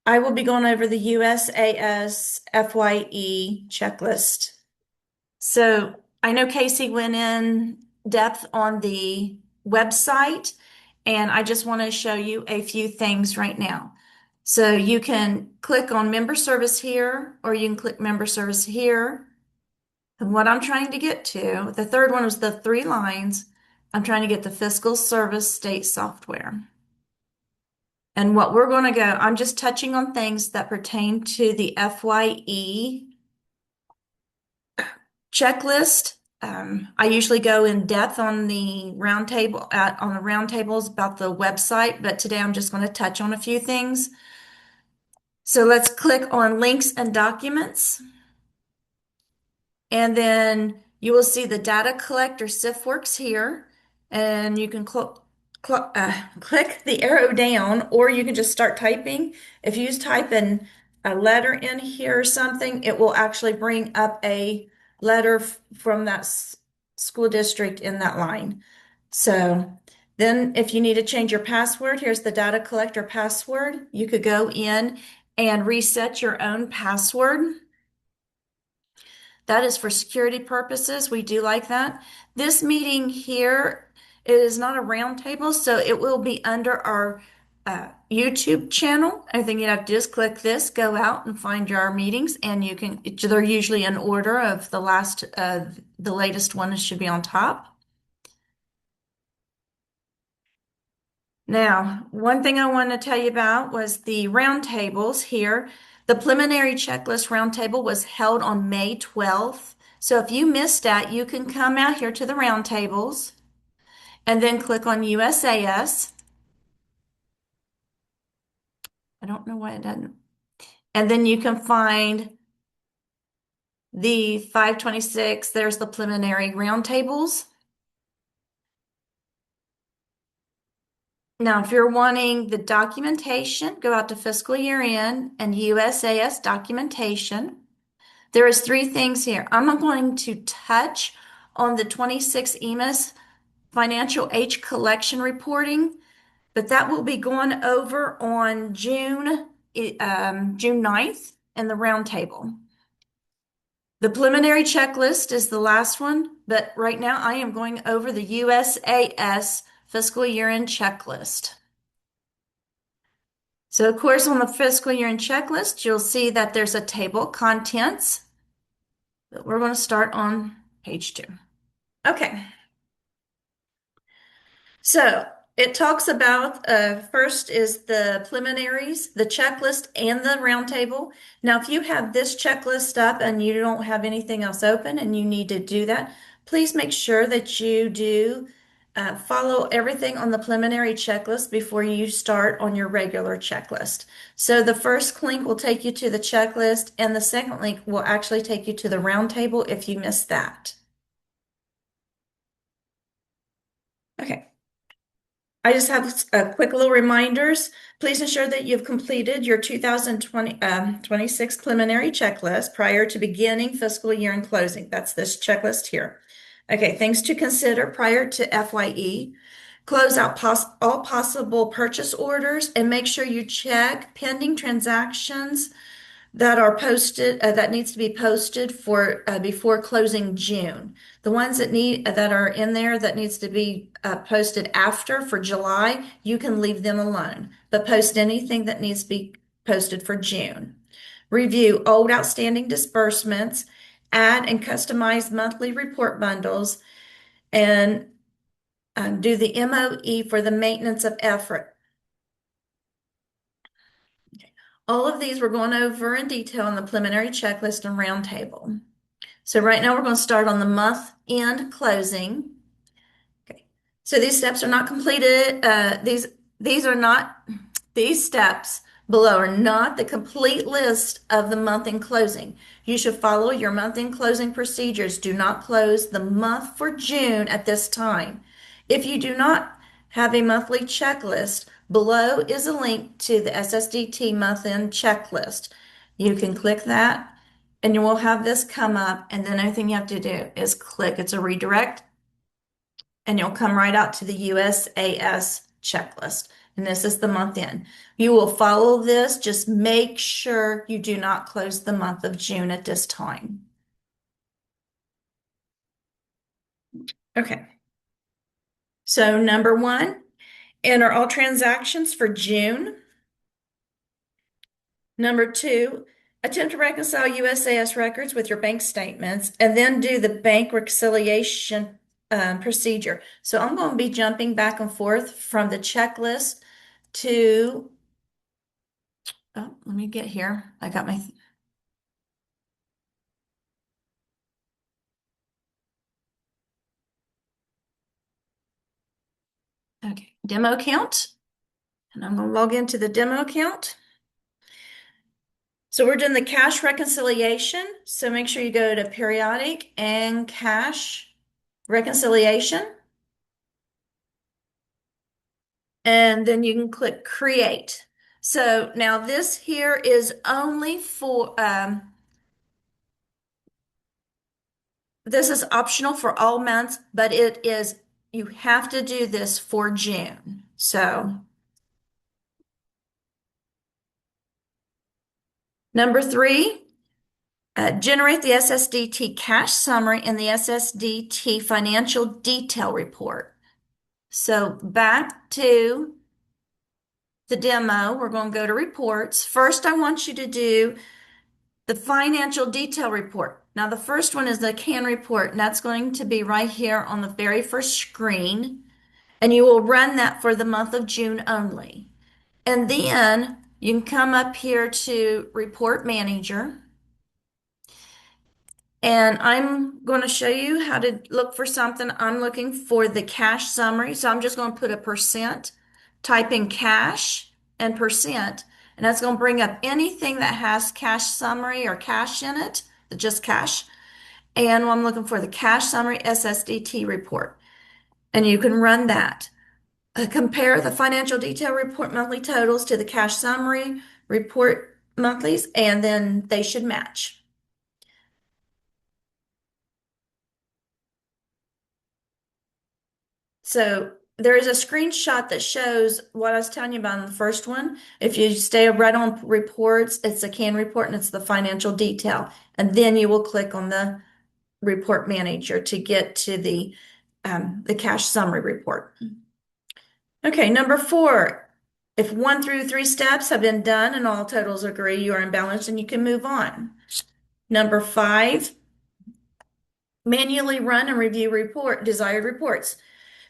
I will be going over the USAS FYE checklist. So I know Casey went in depth on the website, and I just want to show you a few things right now. So you can click on member service here, or you can click member service here. And what I'm trying to get to, the third one was the three lines. I'm trying to get the fiscal service state software. And what we're going to go, I'm just touching on things that pertain to the FYE checklist. I usually go in depth on the roundtable on the roundtables about the website, but today I'm just going to touch on a few things. So let's click on links and documents, and then you will see the data collector SIFWorks here, and you can click the arrow down, or you can just start typing. If you type in a letter in here or something, it will actually bring up a letter from that school district in that line. So then if you need to change your password, here's the data collector password. You could go in and reset your own password. That is for security purposes. We do like that. This meeting here, it is not a roundtable, so it will be under our YouTube channel. I think you have to just click this, go out and find our meetings, and you can, they're usually in order of the latest one should be on top. Now, one thing I want to tell you about was the roundtables here. The preliminary checklist roundtable was held on May 12th. So if you missed that, you can come out here to the roundtables and then click on USAS. I don't know why it doesn't. And then you can find the 526. There's the preliminary roundtables. Now, if you're wanting the documentation, go out to fiscal year end and USAS documentation. There is three things here. I'm not going to touch on the 26 EMIS financial age collection reporting, but that will be going over on June 9th in the roundtable. The preliminary checklist is the last one, but right now I am going over the USAS fiscal year end checklist. So of course on the fiscal year end checklist, you'll see that there's a table of contents. But we're going to start on page 2. Okay. So it talks about first is the preliminaries, the checklist, and the roundtable. Now, if you have this checklist up and you don't have anything else open and you need to do that, please make sure that you do follow everything on the preliminary checklist before you start on your regular checklist. So the first link will take you to the checklist, and the second link will actually take you to the roundtable if you missed that. Okay. I just have quick little reminders. Please ensure that you've completed your 2026 preliminary checklist prior to beginning fiscal year and closing. That's this checklist here. Okay, things to consider prior to FYE. Close out all possible purchase orders and make sure you check pending transactions that are posted that needs to be posted for before closing June. The ones that are in there that needs to be posted after for July, you can leave them alone, but post anything that needs to be posted for June. Review old outstanding disbursements, add and customize monthly report bundles, and do the MOE for the maintenance of effort. All of these we're going over in detail in the preliminary checklist and roundtable. So right now we're going to start on the month end closing. Okay. So these steps are not completed. These steps below are not the complete list of the month end closing. You should follow your month end closing procedures. Do not close the month for June at this time. If you do not have a monthly checklist, below is a link to the SSDT month end checklist. You can click that and you will have this come up, and then everything you have to do is click. It's a redirect, and you'll come right out to the USAS checklist. and this is the month end. You will follow this. Just make sure you do not close the month of June at this time. Okay. So number one, enter all transactions for June. Number two, attempt to reconcile USAS records with your bank statements and then do the bank reconciliation procedure. So I'm going to be jumping back and forth from the checklist to, oh, let me get here. I got my, okay, demo account. And I'm going to log into the demo account. So we're doing the cash reconciliation. So make sure you go to periodic and cash reconciliation. And then you can click create. So now this here is only for, this is optional for all months, but it is, you have to do this for June. So number three, generate the SSDT cash summary and the SSDT financial detail report. So back to the demo, we're going to go to reports. First, I want you to do the financial detail report. Now, the first one is the CAN report, and that's going to be right here on the very first screen. And you will run that for the month of June only. And then you can come up here to Report Manager. And I'm going to show you how to look for something. I'm looking for the cash summary. So I'm just going to put a percent, type in cash and percent, and that's going to bring up anything that has cash summary or cash in it, just cash. And I'm looking for the cash summary SSDT report. And you can run that. Compare the financial detail report monthly totals to the cash summary report monthlies, and then they should match. So there is a screenshot that shows what I was telling you about in the first one. If you stay right on reports, it's a CAN report and it's the financial detail. And then you will click on the report manager to get to the cash summary report. Okay, number four, if 1 through 3 steps have been done and all totals agree, you are in balance and you can move on. Number 5, manually run and review desired reports.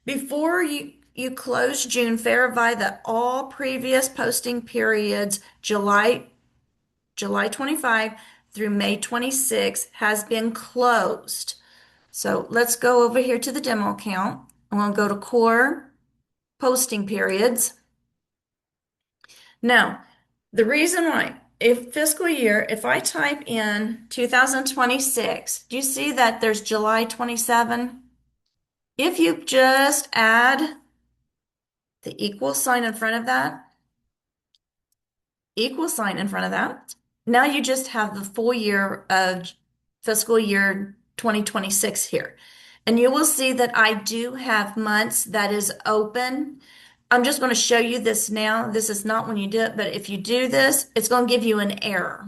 Before you close June, verify that all previous posting periods, July 25 through May 26 has been closed. So let's go over here to the demo account. I'm going to go to core posting periods. Now, the reason why, if fiscal year, if I type in 2026, do you see that there's July 27? If you just add the equal sign in front of that, equal sign in front of that, now you just have the full year of fiscal year 2026 here. And you will see that I do have months that is open. I'm just going to show you this now. This is not when you do it, but if you do this, it's going to give you an error.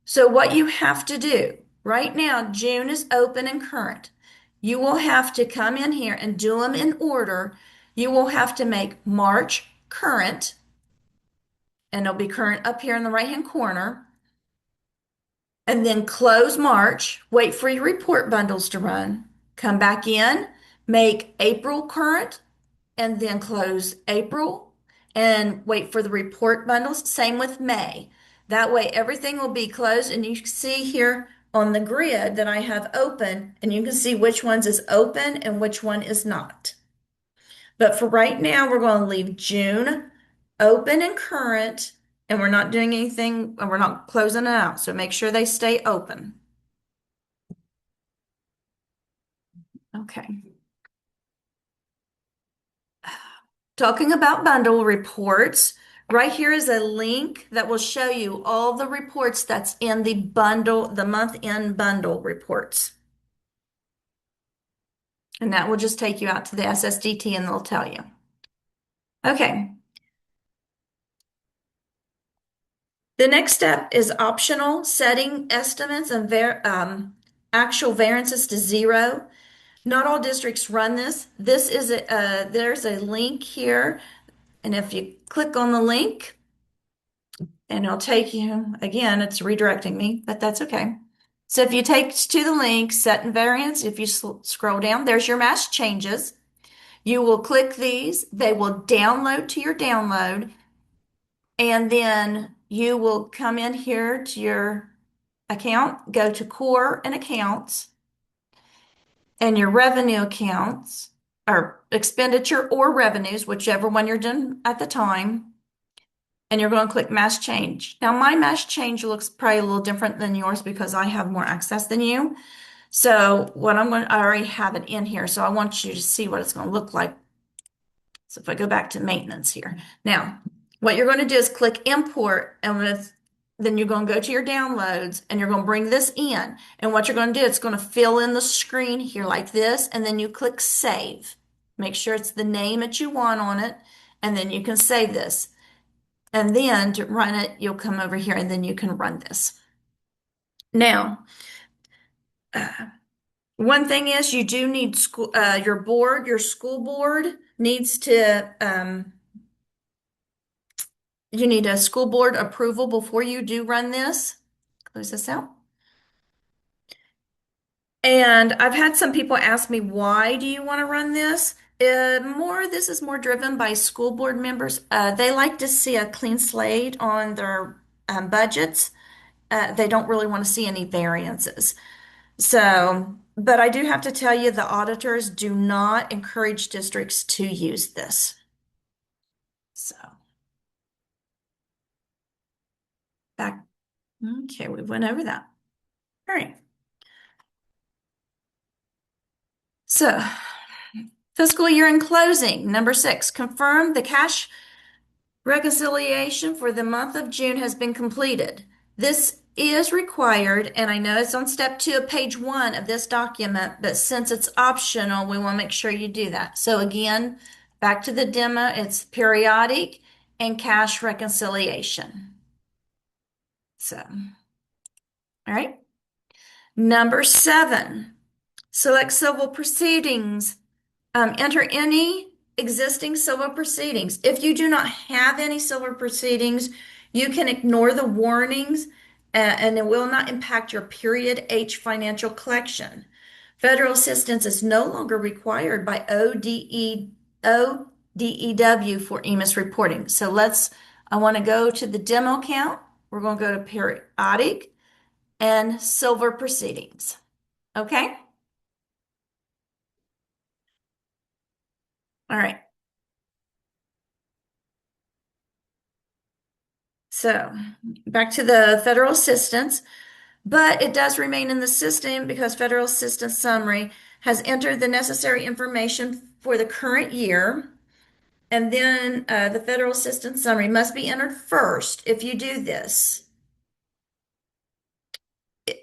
So what you have to do right now, June is open and current. You will have to come in here and do them in order. You will have to make March current, and it'll be current up here in the right-hand corner. And then close March, wait for your report bundles to run, come back in, make April current, and then close April and wait for the report bundles. Same with May. That way everything will be closed, and you can see here on the grid that I have open, and you can see which ones is open and which one is not. But for right now, we're going to leave June open and current, and we're not doing anything, and we're not closing it out. So make sure they stay open. Okay. Talking about bundle reports, right here is a link that will show you all the reports that's in the bundle, the month-end bundle reports. And that will just take you out to the SSDT and they'll tell you. Okay, The next step is optional, setting estimates and actual variances to zero. Not all districts run this. There's a link here, and if you click on the link, and it'll take you, again, it's redirecting me, but that's okay. So if you take to the link, set and variance, if you scroll down, there's your mass changes. You will click these, they will download to your download, and then you will come in here to your account, go to core and accounts, and your revenue accounts, or expenditure or revenues, whichever one you're doing at the time. And you're going to click mass change. Now, my mass change looks probably a little different than yours because I have more access than you. So I already have it in here. So I want you to see what it's going to look like. So if I go back to maintenance here. Now, what you're going to do is click import, and then you're going to go to your downloads and you're going to bring this in. And what you're going to do, it's going to fill in the screen here like this, and then you click save. Make sure it's the name that you want on it, and then you can save this. And then to run it, you'll come over here and then you can run this. Now, uh, one thing is you do need your school board needs to, you need a school board approval before you do run this. Close this out. And I've had some people ask me, why do you want to run this? This is more driven by school board members. They like to see a clean slate on their budgets. They don't really want to see any variances. So, but I do have to tell you, the auditors do not encourage districts to use this. So, back, okay, we went over that. All right. So, fiscal year in closing, number 6, confirm the cash reconciliation for the month of June has been completed. This is required, and I know it's on step 2 of page 1 of this document, but since it's optional, we want to make sure you do that. So again, back to the demo, it's periodic and cash reconciliation. So, all right. Number 7, select civil proceedings. Enter any existing civil proceedings. If you do not have any civil proceedings, you can ignore the warnings, and it will not impact your period H financial collection. Federal assistance is no longer required by ODEW for EMIS reporting. So I want to go to the demo count. We're going to go to periodic and civil proceedings. Okay? All right. So back to the federal assistance, but it does remain in the system because federal assistance summary has entered the necessary information for the current year. And then the federal assistance summary must be entered first. If you do this,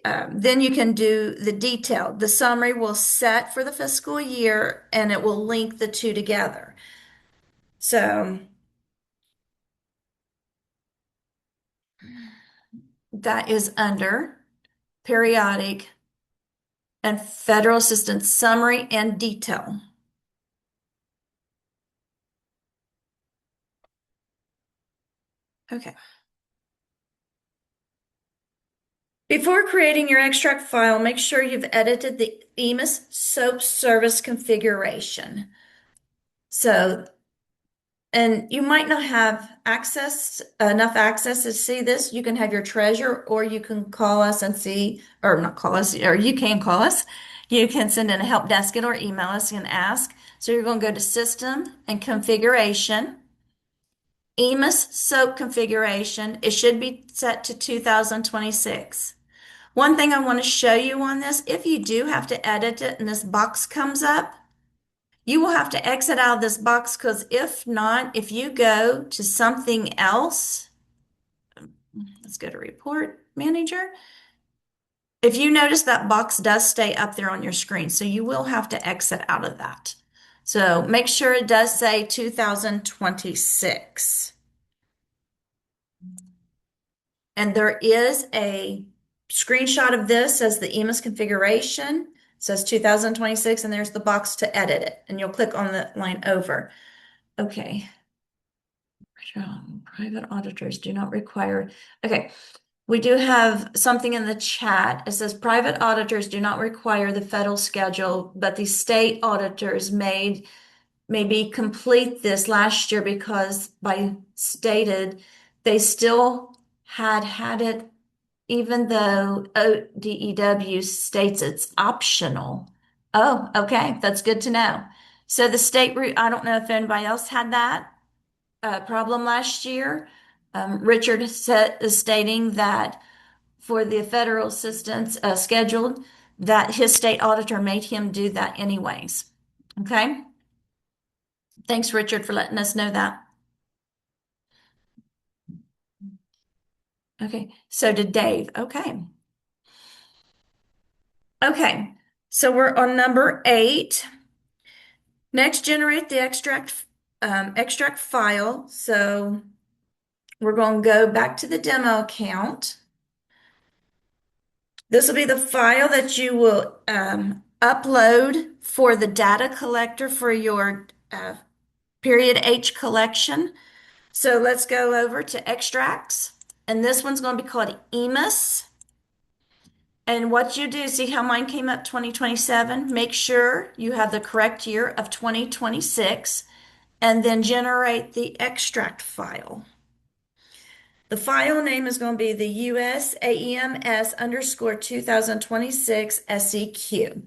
then you can do the detail. The summary will set for the fiscal year and it will link the two together. So that is under periodic and federal assistance summary and detail. Okay. Before creating your extract file, make sure you've edited the EMIS SOAP service configuration. So, and you might not have enough access to see this. You can have your treasurer, or you can call us and see, or not call us, or you can call us. You can send in a help desk or email us and ask. So you're going to go to System and Configuration. EMIS SOAP configuration. It should be set to 2026. One thing I want to show you on this, if you do have to edit it and this box comes up, you will have to exit out of this box, because if not, if you go to something else, let's go to Report Manager. If you notice, that box does stay up there on your screen, so you will have to exit out of that. So make sure it does say 2026. And there is a screenshot of this as the EMIS configuration. It says 2026, and there's the box to edit it. And you'll click on the line over. Okay. Private auditors do not require. Okay. We do have something in the chat. It says private auditors do not require the federal schedule, but the state auditors made maybe complete this last year because by stated they still had it even though ODEW states it's optional. Oh, okay, that's good to know. So the state route, I don't know if anybody else had that problem last year. Richard is stating that for the federal assistance scheduled, that his state auditor made him do that anyways. Okay. Thanks, Richard, for letting us know that. Okay. So did Dave. Okay. Okay. So we're on number 8. Next, generate the extract file. So we're going to go back to the demo account. This will be the file that you will upload for the data collector for your period H collection. So let's go over to extracts. And this one's going to be called EMIS. And what you do, see how mine came up 2027? Make sure you have the correct year of 2026 and then generate the extract file. The file name is going to be the USAEMS underscore 2026 SEQ.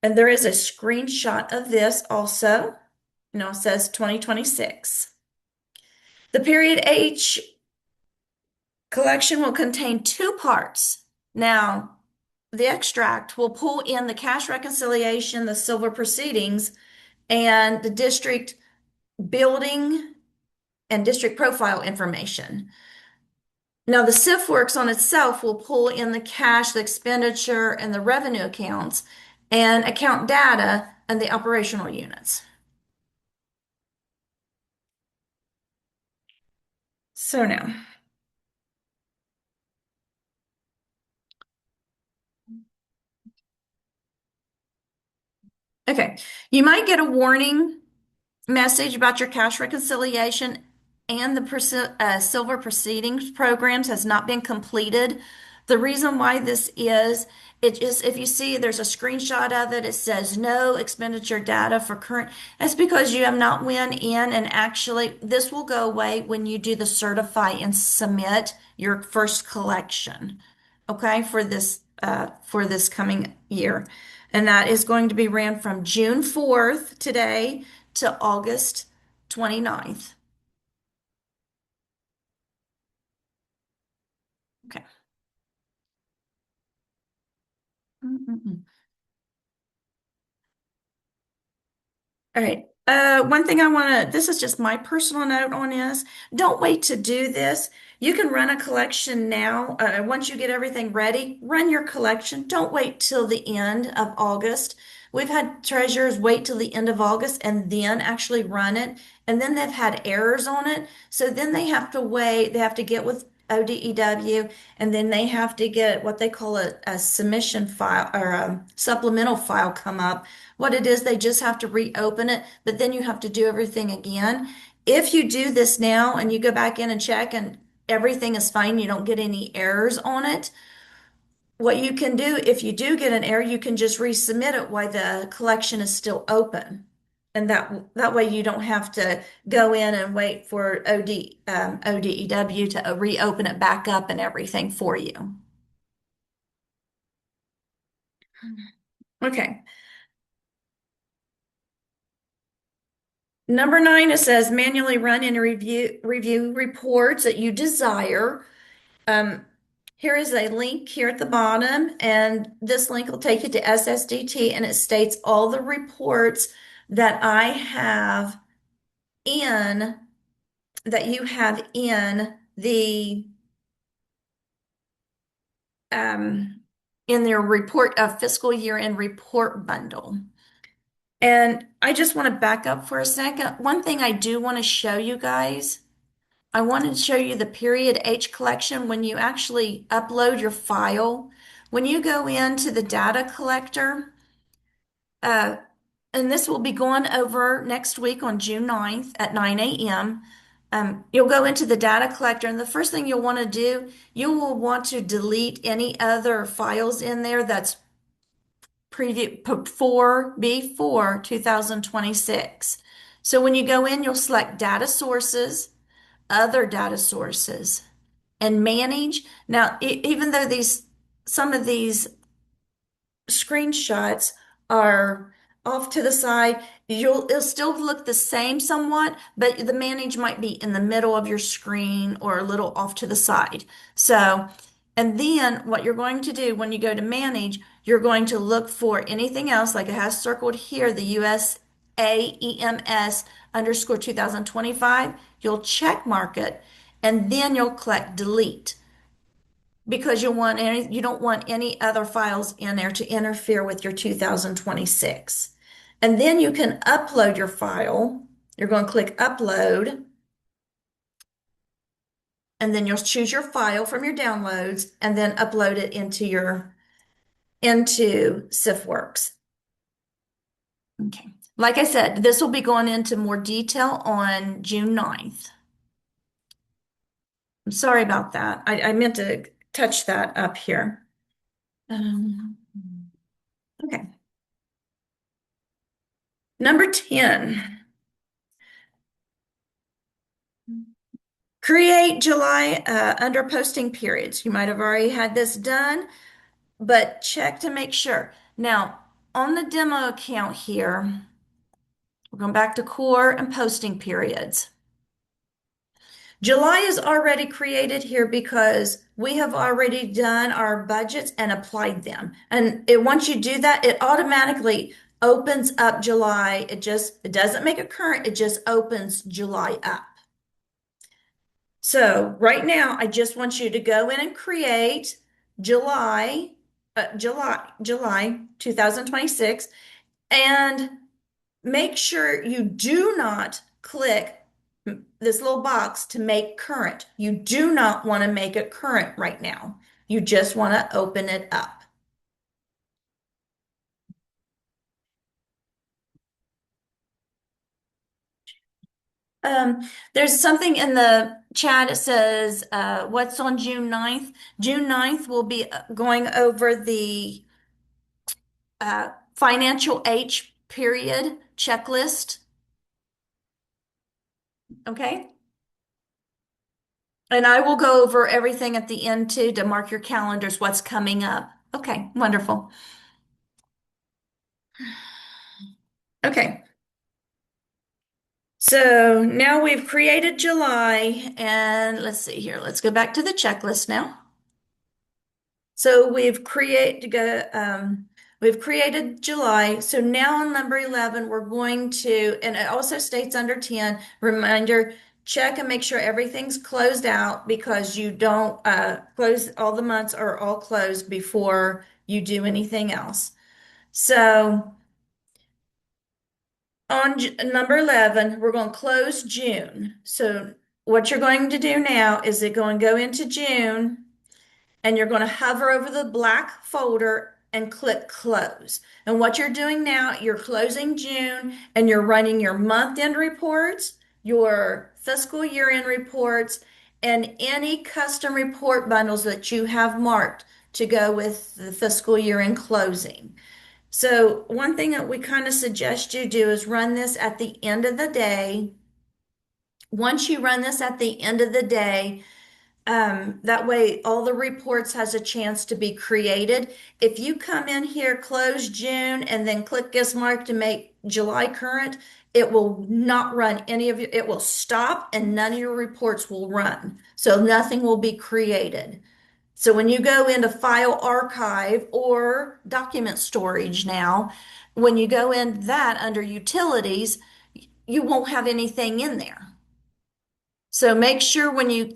And there is a screenshot of this also. It says 2026. The period H collection will contain 2 parts. Now, the extract will pull in the cash reconciliation, the silver proceedings, and the district building and district profile information. Now, the SIF works on itself will pull in the cash, the expenditure, and the revenue accounts, and account data and the operational units. So now, okay, you might get a warning message about your cash reconciliation and the silver proceedings programs has not been completed. The reason why this is, it just, if you see there's a screenshot of it, it says no expenditure data for current. That's because you have not went in and actually, this will go away when you do the certify and submit your first collection. Okay, for this coming year. And that is going to be ran from June 4th today to August 29th. Okay. Mm-mm-mm. All right. One thing I want to, this is just my personal note on is, don't wait to do this. You can run a collection now. Once you get everything ready, run your collection. Don't wait till the end of August. We've had treasurers wait till the end of August and then actually run it. And then they've had errors on it. So then they have to wait. They have to get with ODEW and then they have to get what they call a submission file or a supplemental file come up. What it is, they just have to reopen it, but then you have to do everything again. If you do this now and you go back in and check and everything is fine, you don't get any errors on it, what you can do, if you do get an error, you can just resubmit it while the collection is still open. And that way you don't have to go in and wait for ODEW to reopen it back up and everything for you. Okay. Number 9, it says manually run and review reports that you desire. Here is a link here at the bottom, and this link will take you to SSDT, and it states all the reports that I have in, that you have in their report of fiscal year end report bundle. And I just want to back up for a second. One thing I do want to show you guys I wanted to show you the period H collection when you actually upload your file. When you go into the data collector, uh, and this will be going over next week on June 9th at 9 a.m. You'll go into the data collector, and the first thing you'll want to do, you will want to delete any other files in there that's before 2026. So when you go in, you'll select data sources, other data sources, and manage. Now, even though some of these screenshots are off to the side, it'll still look the same somewhat, but the manage might be in the middle of your screen or a little off to the side. So, and then what you're going to do when you go to manage, you're going to look for anything else, like it has circled here, the USAEMS underscore 2025. You'll check mark it, and then you'll click delete because you don't want any other files in there to interfere with your 2026. And then you can upload your file. You're going to click upload, and then you'll choose your file from your downloads and then upload it into SIFWorks. Okay. Like I said, this will be going into more detail on June 9th. I'm sorry about that. I meant to touch that up here. Um, okay. Number 10. Create July under posting periods. You might have already had this done, but check to make sure. Now, on the demo account here, we're going back to core and posting periods. July is already created here because we have already done our budgets and applied them. And once you do that, it automatically opens up July. It doesn't make it current, it just opens July up. So right now, I just want you to go in and create July 2026, and make sure you do not click this little box to make current. You do not want to make it current right now. You just want to open it up. There's something in the chat. It says, what's on June 9th? June 9th, we'll be going over the financial H period checklist. Okay. And I will go over everything at the end too to mark your calendars, what's coming up. Okay, wonderful. Okay. So now we've created July, and let's see here. Let's go back to the checklist now. So we've created July. So now on number 11, we're going to, and it also states under 10, reminder, check and make sure everything's closed out because you don't close, all the months are all closed before you do anything else. So on number 11, we're going to close June. So what you're going to do now is you're going to go into June, and you're going to hover over the black folder and click close. And what you're doing now, you're closing June and you're running your month-end reports, your fiscal year-end reports, and any custom report bundles that you have marked to go with the fiscal year-end closing. So one thing that we kind of suggest you do is run this at the end of the day. Once you run this at the end of the day, that way all the reports has a chance to be created. If you come in here, close June, and then click guest mark to make July current, it will not run any of it will stop and none of your reports will run. So nothing will be created. So when you go into file archive or document storage now, when you go in that under utilities, you won't have anything in there. So make sure when you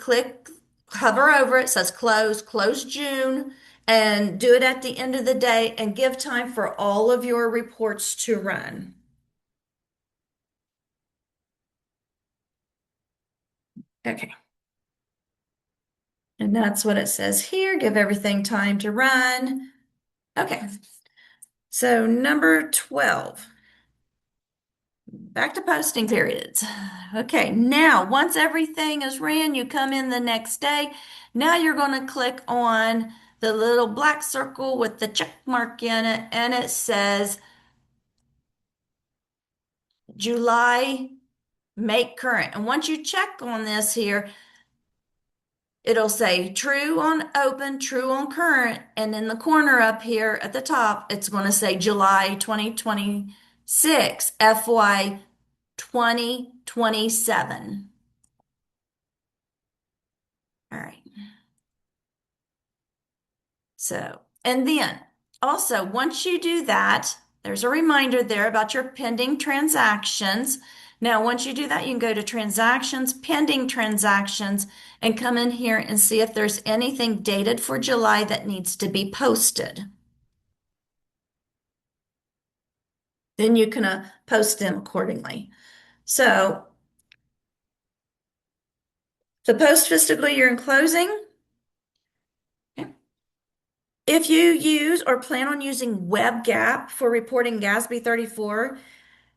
hover over it, says close June, and do it at the end of the day and give time for all of your reports to run. Okay. And that's what it says here. Give everything time to run. Okay, so number 12. Back to posting periods. Okay, now once everything is ran, you come in the next day. Now you're going to click on the little black circle with the check mark in it, and it says July make current. And once you check on this here, it'll say true on open, true on current, and in the corner up here at the top, it's going to say July 2026, FY 2027. All right. So, and then also, once you do that, there's a reminder there about your pending transactions. Now, once you do that, you can go to transactions, pending transactions, and come in here and see if there's anything dated for July that needs to be posted. Then you can post them accordingly. So, the post fiscal year in closing. Okay. If you use or plan on using WebGap for reporting GASB 34,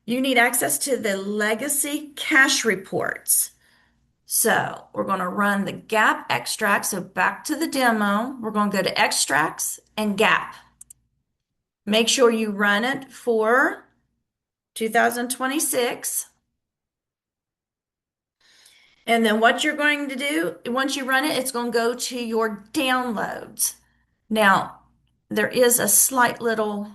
you need access to the legacy cash reports. So we're going to run the gap extract. So back to the demo, we're going to go to extracts and gap. Make sure you run it for 2026. And then what you're going to do, once you run it, it's going to go to your downloads. Now, there is a slight little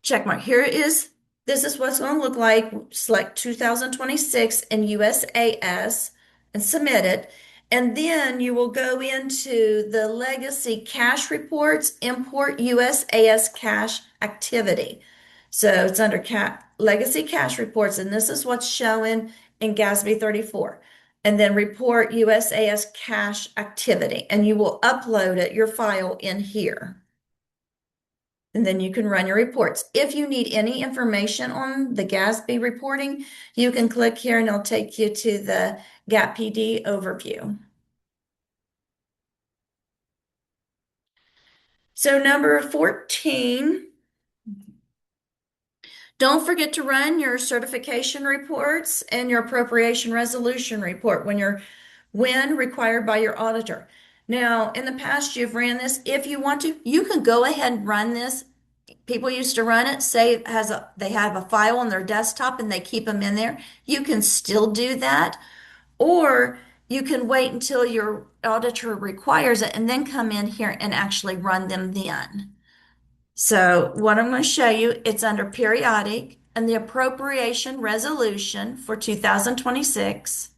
check mark. This is what's going to look like. Select 2026 in USAS and submit it. And then you will go into the legacy cash reports, import USAS cash activity. So it's under legacy cash reports, and this is what's showing in GASB 34. And then report USAS cash activity, and you will upload it, your file in here. And then you can run your reports. If you need any information on the GASB reporting, you can click here and it'll take you to the GAP PD overview. So number 14, don't forget to run your certification reports and your appropriation resolution report when required by your auditor. Now, in the past, you've ran this. If you want to, you can go ahead and run this. People used to run it, say they have a file on their desktop and they keep them in there. You can still do that, or you can wait until your auditor requires it and then come in here and actually run them then. So what I'm going to show you, it's under periodic and the appropriation resolution for 2026.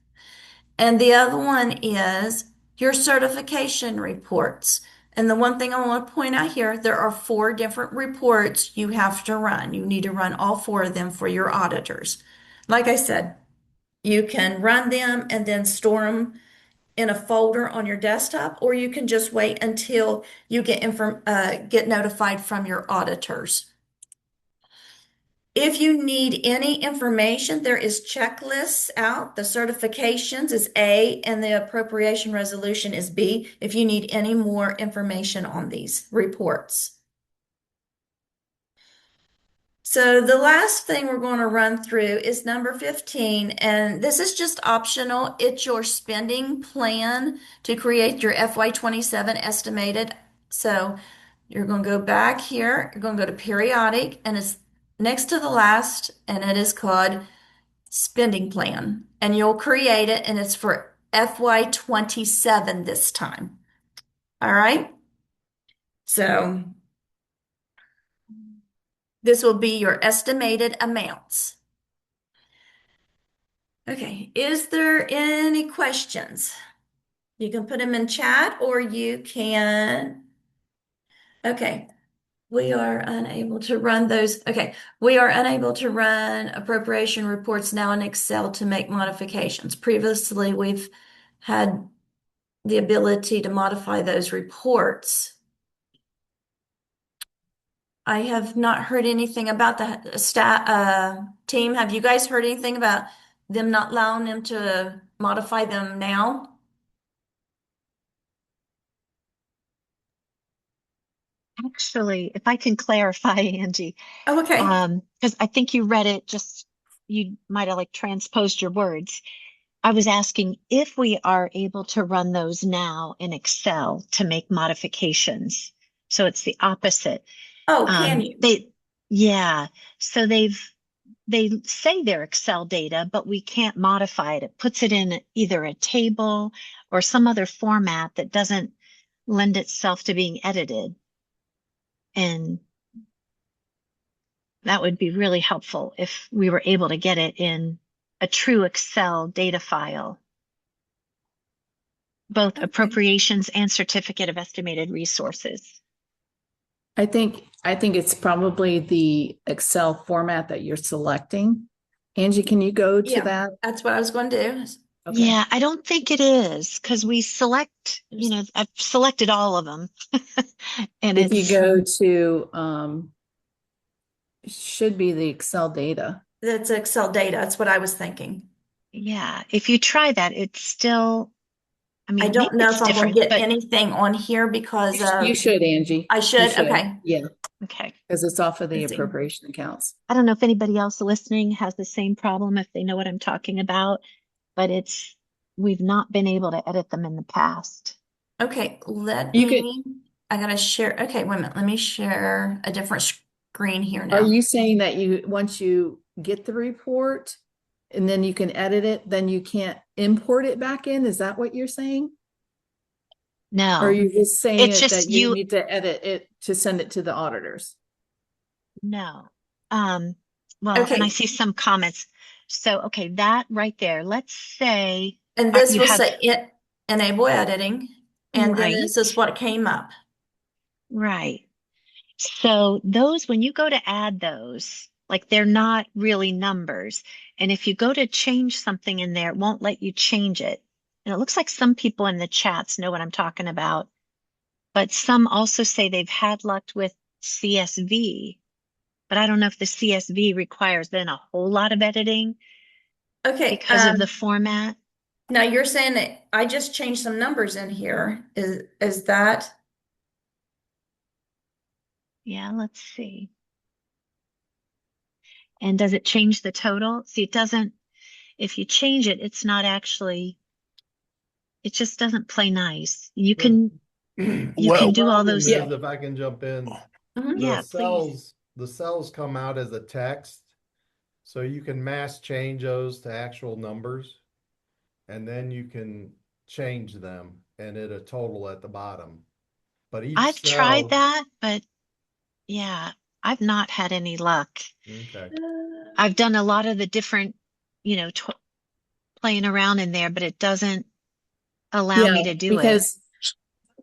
And the other one is your certification reports. And the one thing I want to point out here, there are 4 different reports you have to run. You need to run all 4 of them for your auditors. Like I said, you can run them and then store them in a folder on your desktop, or you can just wait until you get notified from your auditors. If you need any information, there is checklists out. The certifications is A and the appropriation resolution is B if you need any more information on these reports. So the last thing we're going to run through is number 15, and this is just optional. It's your spending plan to create your FY27 estimated. So you're going to go back here, you're going to go to periodic, and it's next to the last, and it is called spending plan. And you'll create it, and it's for FY27 this time. All right. So this will be your estimated amounts. Okay, is there any questions? You can put them in chat or you can. Okay, we are unable to run those. Okay, we are unable to run appropriation reports now in Excel to make modifications. Previously, we've had the ability to modify those reports. I have not heard anything about the staff team. Have you guys heard anything about them not allowing them to modify them now? Actually, if I can clarify, Angie, Oh, okay. because I think you read it just, you might have like transposed your words. I was asking if we are able to run those now in Excel to make modifications. So it's the opposite. Oh, can you? They, yeah. So they say they're Excel data, but we can't modify it. It puts it in either a table or some other format that doesn't lend itself to being edited. And that would be really helpful if we were able to get it in a true Excel data file, both Okay. appropriations and certificate of estimated resources. I think it's probably the Excel format that you're selecting. Angie, can you go to Yeah, that? that's what I was going to do. Okay. Yeah, I don't think it is because we select, I've selected all of them and If you it's, go to should be the Excel data. That's Excel data. That's what I was thinking. yeah, if you try that, it's still, I I mean, maybe don't know it's if I'm going to different, get but anything on here because You of, should, Angie. I You should. should. Okay. Yeah, okay. because it's off of the Let's see. appropriation accounts. I don't know if anybody else listening has the same problem, if they know what I'm talking about, but we've not been able to edit them in the past. Okay, let You could, me, I gotta share. Okay, wait a minute. Let me share a different screen here are now. you saying that once you get the report and then you can edit it, then you can't import it back in? Is that what you're saying? Or are No, you just saying it's it just that you you, need to edit it to send it to the auditors? no. Um, well, and I Okay, see some comments. So, okay, that right there, let's say and this you will have, say it enable editing, and then this is right, what came up. right. So those, when you go to add those, like they're not really numbers. And if you go to change something in there, it won't let you change it. And it looks like some people in the chats know what I'm talking about, but some also say they've had luck with CSV, but I don't know if the CSV requires then a whole lot of editing Okay, because of the format. now you're saying that I just changed some numbers in here. Is that Yeah, let's see. And does it change the total? See, it doesn't, if you change it, it's not actually, it just doesn't play nice. The You can the Well, do all problem those. Yeah. is, if I can jump in, Mhm. Yeah, please. the cells come out as a text. So you can mass change those to actual numbers. And then you can change them and it a total at the bottom. But each I've tried cell, that, but yeah, I've not had any luck. okay. I've done a lot of the different, you know, playing around in there, but it doesn't allow Yeah, me to do it. because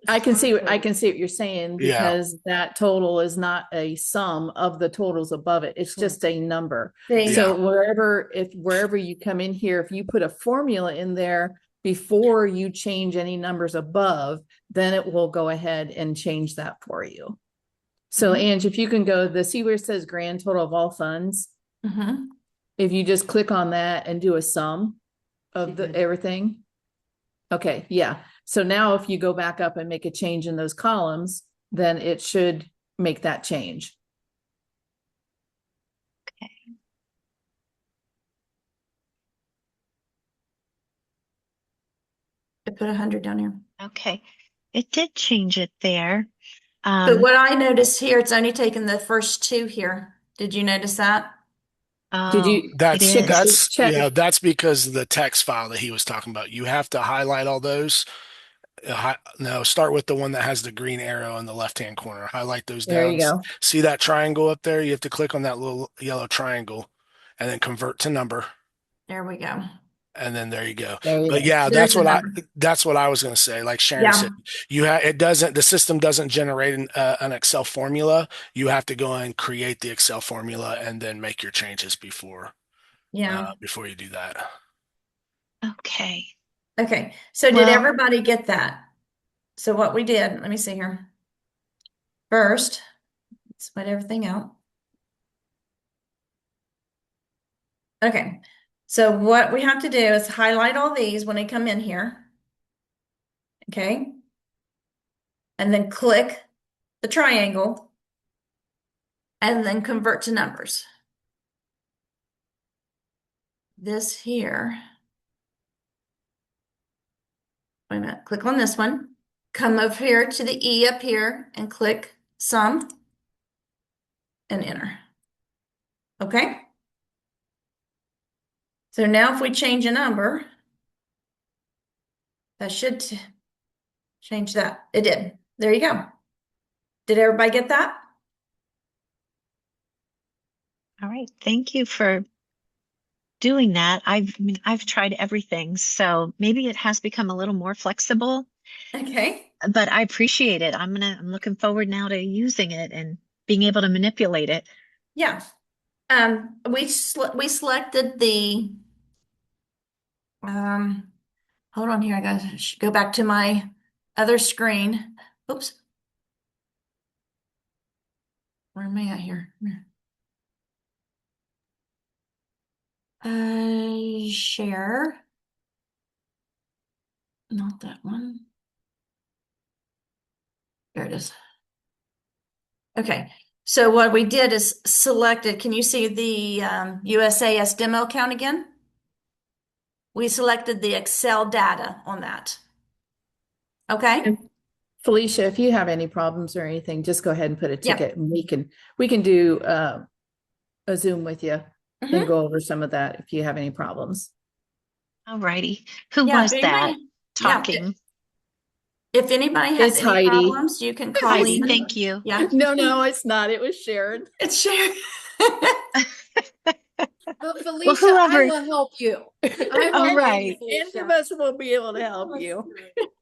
I can see what you're saying yeah, because that total is not a sum of the totals above it. It's just a number. see? yeah. So wherever you come in here, if you put a formula in there before you change any numbers above, then it will go ahead and change that for you. So Mhm. Ange, if you can see where it says grand total of all funds, Mhm. if you just click on that and do a sum of the everything. Okay, yeah. So now if you go back up and make a change in those columns, then it should make that change. I put 100 down here. Okay. It did change it there. But what I notice here, it's only taken the first two here. Did you notice that? Did Oh, you it That's check, is. that's check? yeah, that's because of the text file that he was talking about. You have to highlight all those. No, start with the one that has the green arrow in the left-hand corner. Highlight those There down. you go. See that triangle up there? You have to click on that little yellow triangle and then convert to number. There we go. And then there you go. There you But go. yeah, There's the number. that's what I was going to say. Like Sharon said, Yeah. the system doesn't generate an Excel formula. You have to go and create the Excel formula and then make your changes Yeah. before you do that. Okay. Okay. So did Well, everybody get that? So what we did, let me see here. First, split everything out. Okay. So what we have to do is highlight all these when they come in here. Okay. And then click the triangle and then convert to numbers. This here. Wait a minute. Click on this one. Come over here to the E up here and click sum and enter. Okay. So now if we change a number, that should change that. It did. There you go. Did everybody get that? All right. Thank you for doing that. I mean, I've tried everything, so maybe it has become a little more flexible, Okay. but I appreciate it. I'm looking forward now to using it and being able to manipulate it. Yeah. We selected the um hold on here. I gotta go back to my other screen. Oops. Where am I at here? Share. Not that one. There it is. Okay. So what we did is selected, can you see the USAS demo account again? We selected the Excel data on that. Okay? And Felicia, if you have any problems or anything, just go ahead and put a Yeah. ticket and we can do a Zoom with you and Mhm. go over some of that if you have any problems. All righty. Who Yeah, was if that anybody, yeah, talking? if anybody has It's any Heidi. problems, you can call Heidi, in. thank you. Yeah, No, it's not. It was Sharon. it's Sharon. But Well, Felicia, I whoever. will help you. I All will help right. you. Any of us will be able to help you.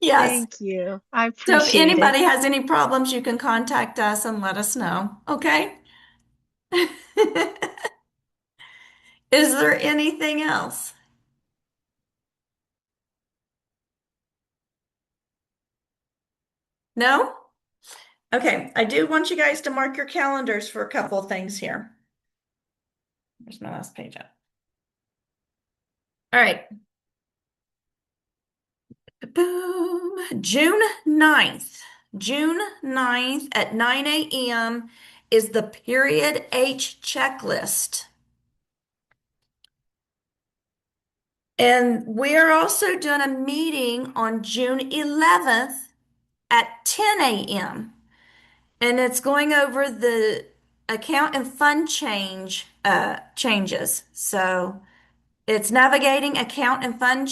Yes. Thank you. I So if appreciate it. anybody has any problems, you can contact us and let us know. Okay? Is there anything else? No? Okay, I do want you guys to mark your calendars for a couple of things here. There's my last page up. All right. Boom. June 9th. June 9th at 9 a.m. is the period H checklist. And we're also doing a meeting on June 11th at 10 a.m. And it's going over the account and fund changes. So it's navigating account and fund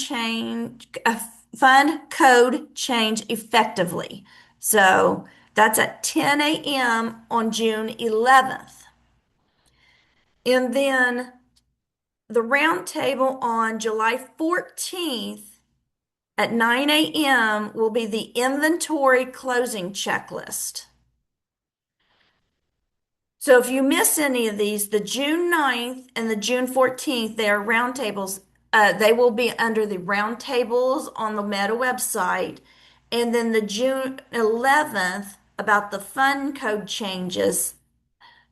code change effectively. So that's at 10 a.m. on June 11th. And then the roundtable on July 14th at 9 a.m. will be the inventory closing checklist. So if you miss any of these, the June 9th and the June 14th, they are roundtables. They will be under the roundtables on the Meta website. And then the June 11th about the fund code changes,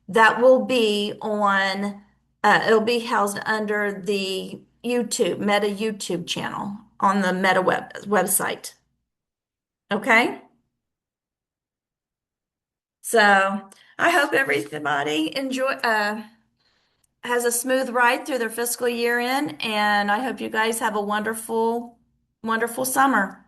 that will be it'll be housed under the Meta YouTube channel on the Meta website. Okay? So I hope everybody has a smooth ride through their fiscal year end, and I hope you guys have a wonderful, wonderful summer.